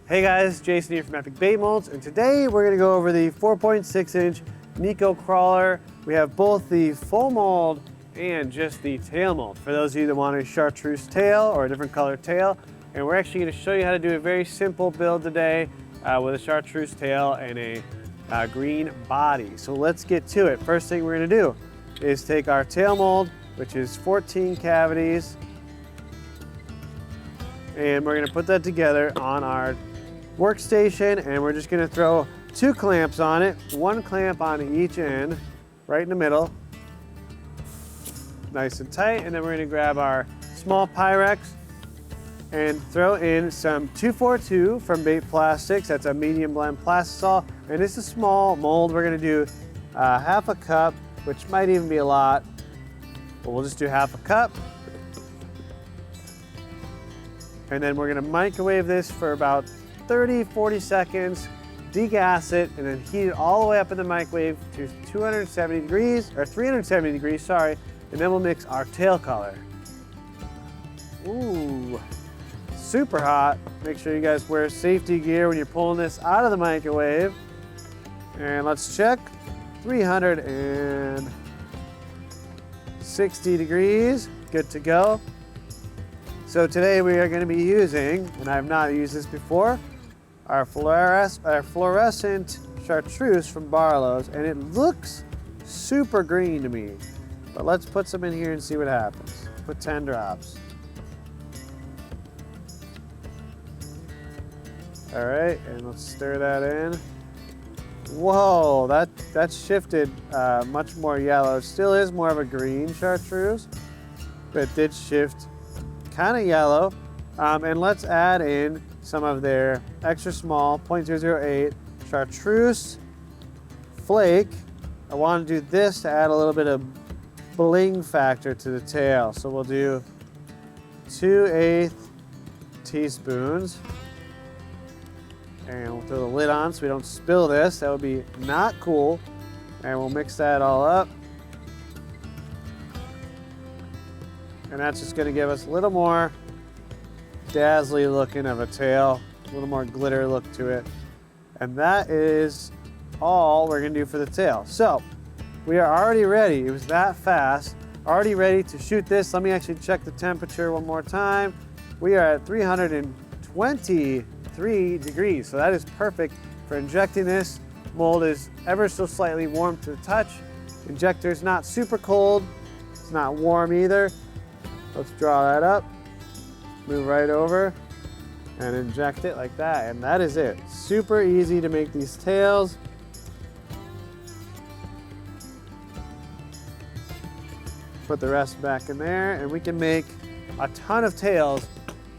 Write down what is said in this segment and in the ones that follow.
Hey guys, Jason here from Epic Bait Molds, and today we're going to go over the 4.6-inch Neko Crawler. We have both the full mold and just the tail mold. For those of you that want a chartreuse tail or a different color tail, and we're actually going to show you how to do a very simple build today with a chartreuse tail and a green body. So let's get to it. First thing we're going to do is take our tail mold, which is 14 cavities, and we're going to put that together on our workstation, and we're just going to throw 2 clamps on it, 1 clamp on each end, right in the middle, nice and tight. And then we're going to grab our small Pyrex and throw in some 242 from Bait Plastics. That's a medium blend plastisol, and this is a small mold. We're going to do half a cup, which might even be a lot, but we'll just do half a cup. And then we're going to microwave this for about 30-40 seconds, degas it, and then heat it all the way up in the microwave to 270 degrees, or 370 degrees, sorry, and then we'll mix our tail color. Ooh, super hot. Make sure you guys wear safety gear when you're pulling this out of the microwave. And let's check, 360 degrees, good to go. So today we are going to be using, and I have not used this before, our fluorescent chartreuse from Barlow's, and it looks super green to me. But let's put some in here and see what happens. Put 10 drops. All right, and let's stir that in. Whoa, that shifted much more yellow. It still is more of a green chartreuse, but it did shift kind of yellow. And let's add in some of their extra small 0.008 chartreuse flake. I want to do this to add a little bit of bling factor to the tail. So we'll do 2/8 teaspoons. And we'll throw the lid on so we don't spill this. That would be not cool. And we'll mix that all up. And that's just going to give us a little more dazzly looking of a tail, a little more glitter look to it. And that is all we're going to do for the tail. So we are already ready. It was that fast. Already ready to shoot this. Let me actually check the temperature one more time. We are at 323 degrees. So that is perfect for injecting this. Mold is ever so slightly warm to the touch. Injector is not super cold. It's not warm either. Let's draw that up, move right over, and inject it like that, and that is it. Super easy to make these tails. Put the rest back in there, and we can make a ton of tails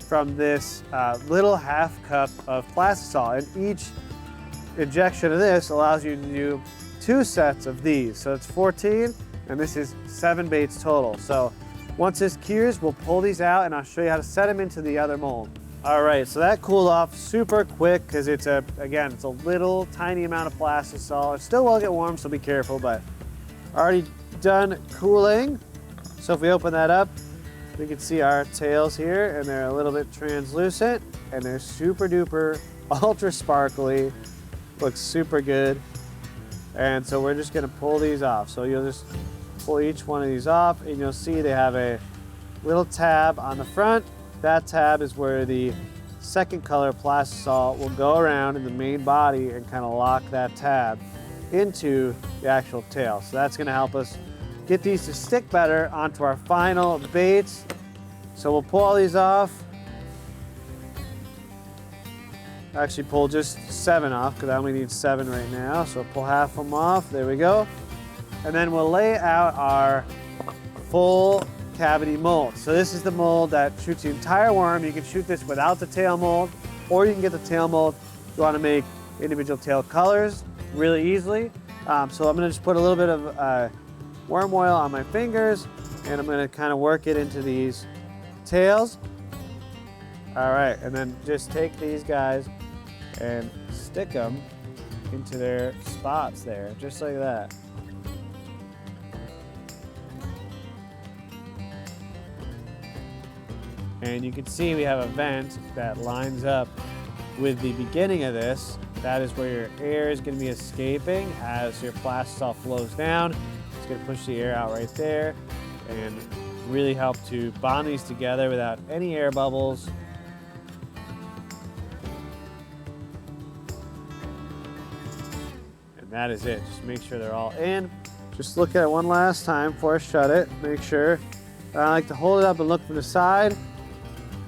from this little half cup of plastisol, and each injection of this allows you to do 2 sets of these. So it's 14, and this is 7 baits total. So once this cures, we'll pull these out, and I'll show you how to set them into the other mold. All right, so that cooled off super quick because it's again, it's a little tiny amount of plastisol. It still will get warm, so be careful, but already done cooling. So if we open that up, we can see our tails here, and they're a little bit translucent, and they're super duper ultra sparkly. Looks super good. And so we're just gonna pull these off. So you'll just pull each one of these off, and you'll see they have a little tab on the front. That tab is where the second color plastisol will go around in the main body and kind of lock that tab into the actual tail. So that's going to help us get these to stick better onto our final baits. So we'll pull all these off. Actually pull just 7 off because I only need 7 right now. So pull half of them off. There we go. And then we'll lay out our full cavity mold. So this is the mold that shoots the entire worm. You can shoot this without the tail mold, or you can get the tail mold if you want to make individual tail colors really easily. So I'm going to just put a little bit of worm oil on my fingers, and I'm going to kind of work it into these tails. All right, and then just take these guys and stick them into their spots there, just like that. And you can see we have a vent that lines up with the beginning of this, that is where your air is going to be escaping as your plastisol flows down. It's going to push the air out right there and really help to bond these together without any air bubbles. And that is it. Just make sure they're all in. Just look at it one last time before I shut it. Make sure. I like to hold it up and look from the side.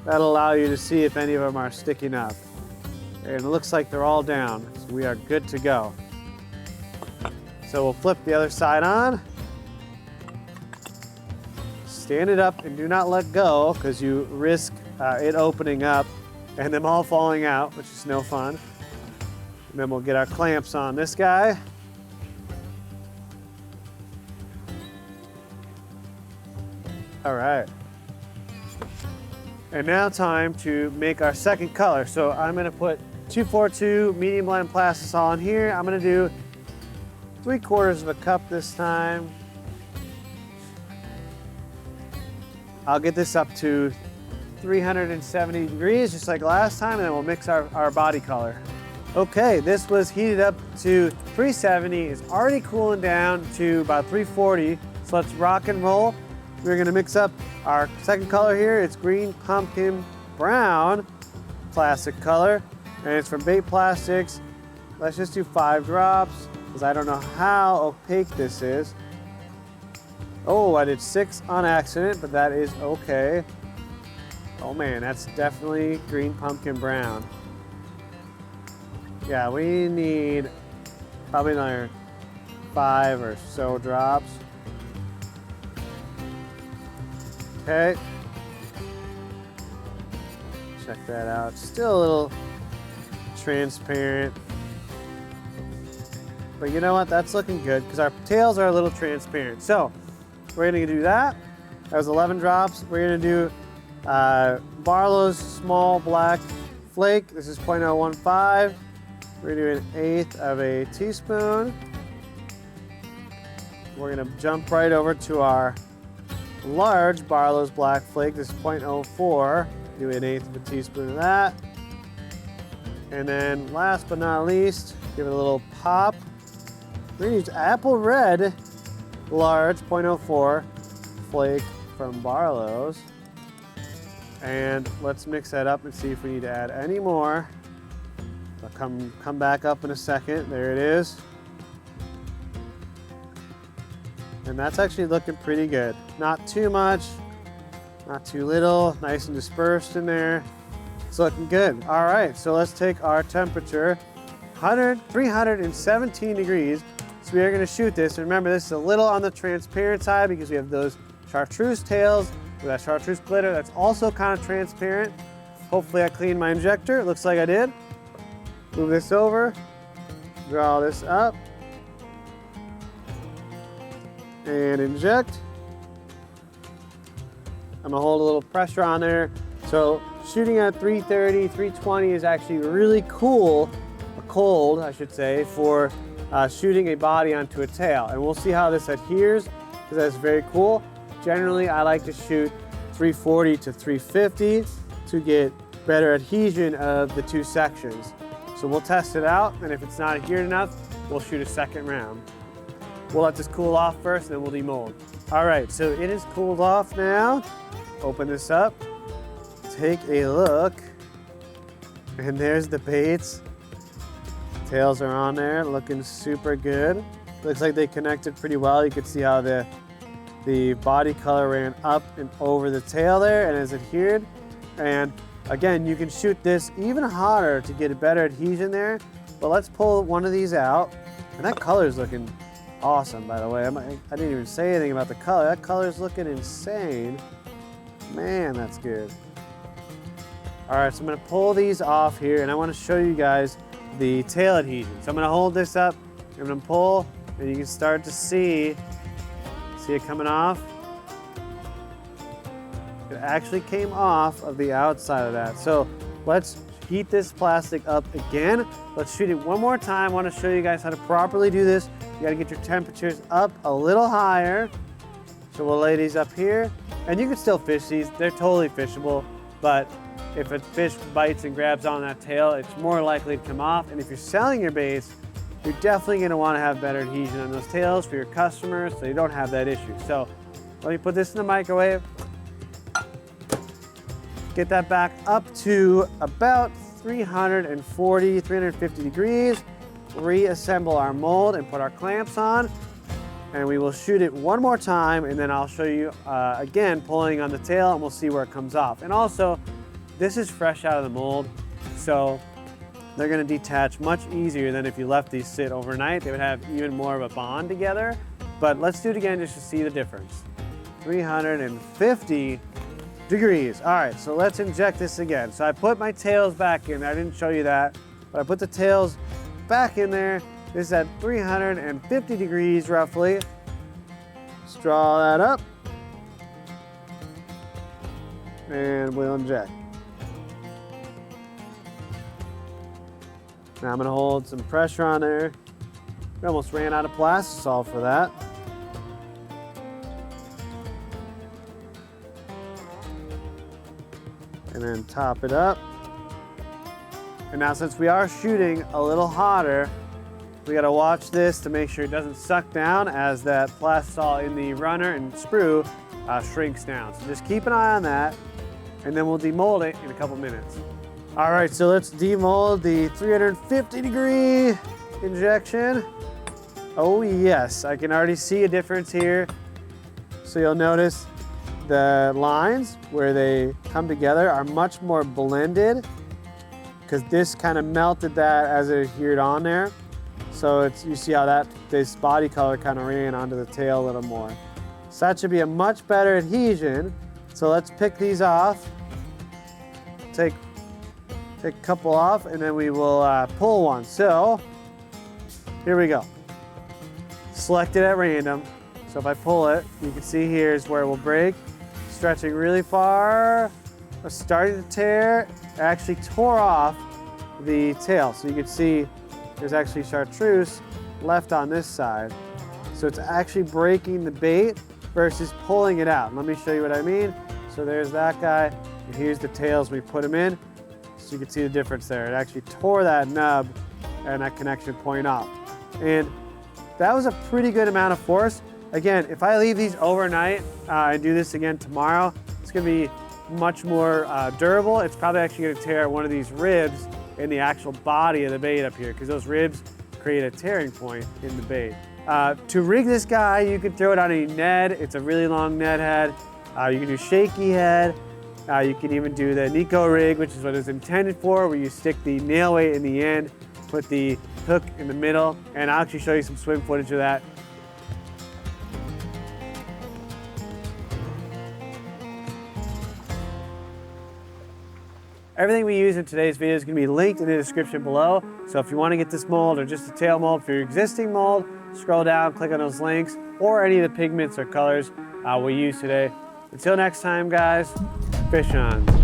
That'll allow you to see if any of them are sticking up. And it looks like they're all down, so we are good to go. So we'll flip the other side on. Stand it up and do not let go, because you risk it opening up and them all falling out, which is no fun. And then we'll get our clamps on this guy. All right. And now time to make our second color. So I'm gonna put 242 medium blend plastisol in here. I'm gonna do 3/4 of a cup this time. I'll get this up to 370 degrees, just like last time, and then we'll mix our body color. Okay, this was heated up to 370. It's already cooling down to about 340. So let's rock and roll. We're gonna mix up our second color here. It's green pumpkin brown plastic color, and it's from Bait Plastics. Let's just do 5 drops, because I don't know how opaque this is. Oh, I did 6 on accident, but that is okay. Oh man, that's definitely green pumpkin brown. Yeah, we need probably another 5 or so drops. Okay. Check that out. Still a little transparent. But you know what? That's looking good, because our tails are a little transparent. So we're gonna do that. That was 11 drops. We're gonna do Barlow's small black flake. This is 0.015. We're gonna do 1/8 of a teaspoon. We're gonna jump right over to our large Barlow's black flake. This is 0.04. Do 1/8 of a teaspoon of that. And then last but not least, give it a little pop. We're gonna use apple red large 0.04 flake from Barlow's. And let's mix that up and see if we need to add any more. I'll come back up in a second. There it is. And that's actually looking pretty good. Not too much, not too little, nice and dispersed in there. It's looking good. All right, so let's take our temperature, 317 degrees. So we are gonna shoot this. And remember, this is a little on the transparent side because we have those chartreuse tails with that chartreuse glitter that's also kind of transparent. Hopefully I cleaned my injector. It looks like I did. Move this over, draw this up, and inject. I'm gonna hold a little pressure on there. So shooting at 330, 320 is actually really cold, I should say, for shooting a body onto a tail. And we'll see how this adheres, because that's very cool. Generally, I like to shoot 340 to 350 to get better adhesion of the 2 sections. So we'll test it out, and if it's not adhered enough, we'll shoot a second round. We'll let this cool off first, and then we'll demold. All right, so it is cooled off now. Open this up, take a look, and there's the baits. Tails are on there, looking super good. Looks like they connected pretty well. You can see how the body color ran up and over the tail there and is adhered. And again, you can shoot this even hotter to get a better adhesion there. But let's pull one of these out. And that color is looking awesome, by the way. I didn't even say anything about the color. That color is looking insane. Man, that's good. All right, so I'm gonna pull these off here, and I wanna show you guys the tail adhesion. So I'm gonna hold this up, I'm gonna pull, and you can start to see it coming off. It actually came off of the outside of that. So let's heat this plastic up again. Let's shoot it one more time. I wanna show you guys how to properly do this. You gotta get your temperatures up a little higher. So we'll lay these up here, and you can still fish these. They're totally fishable, but if a fish bites and grabs on that tail, it's more likely to come off. And if you're selling your baits, you're definitely gonna wanna have better adhesion on those tails for your customers so you don't have that issue. So let me put this in the microwave. Get that back up to about 340, 350 degrees. Reassemble our mold and put our clamps on. And we will shoot it one more time, and then I'll show you again pulling on the tail, and we'll see where it comes off. And also, this is fresh out of the mold, so they're gonna detach much easier than if you left these sit overnight. They would have even more of a bond together. But let's do it again just to see the difference. 350 degrees. All right, so let's inject this again. So I put my tails back in there. I didn't show you that, but I put the tails back in there. This is at 350 degrees roughly. Let's draw that up. And we'll inject. Now I'm gonna hold some pressure on there. We almost ran out of plastisol for that. And then top it up. And now since we are shooting a little hotter, we gotta watch this to make sure it doesn't suck down as that plastisol in the runner and sprue shrinks down. So just keep an eye on that, and then we'll demold it in a couple minutes. All right, so let's demold the 350 degree injection. Oh yes, I can already see a difference here. So you'll notice the lines where they come together are much more blended because this kind of melted that as it adhered on there. So you see how this body color kind of ran onto the tail a little more. So that should be a much better adhesion. So let's pick these off. Take a couple off, and then we will pull one. So here we go. Select it at random. So if I pull it, you can see here is where it will break. Stretching really far. It's starting to tear. It actually tore off the tail. So you can see there's actually chartreuse left on this side. So it's actually breaking the bait versus pulling it out. Let me show you what I mean. So there's that guy, and here's the tails we put them in. So you can see the difference there. It actually tore that nub and that connection point off. And that was a pretty good amount of force. Again, if I leave these overnight and do this again tomorrow, it's gonna be much more durable. It's probably actually gonna tear one of these ribs in the actual body of the bait up here, because those ribs create a tearing point in the bait. To rig this guy, you can throw it on a Ned. It's a really long Ned head. You can do shaky head. You can even do the Neko rig, which is what it's intended for, where you stick the nail weight in the end, put the hook in the middle, and I'll actually show you some swim footage of that. Everything we use in today's video is going to be linked in the description below. So if you want to get this mold or just a tail mold for your existing mold, scroll down, click on those links, or any of the pigments or colors we use today. Until next time, guys, fish on.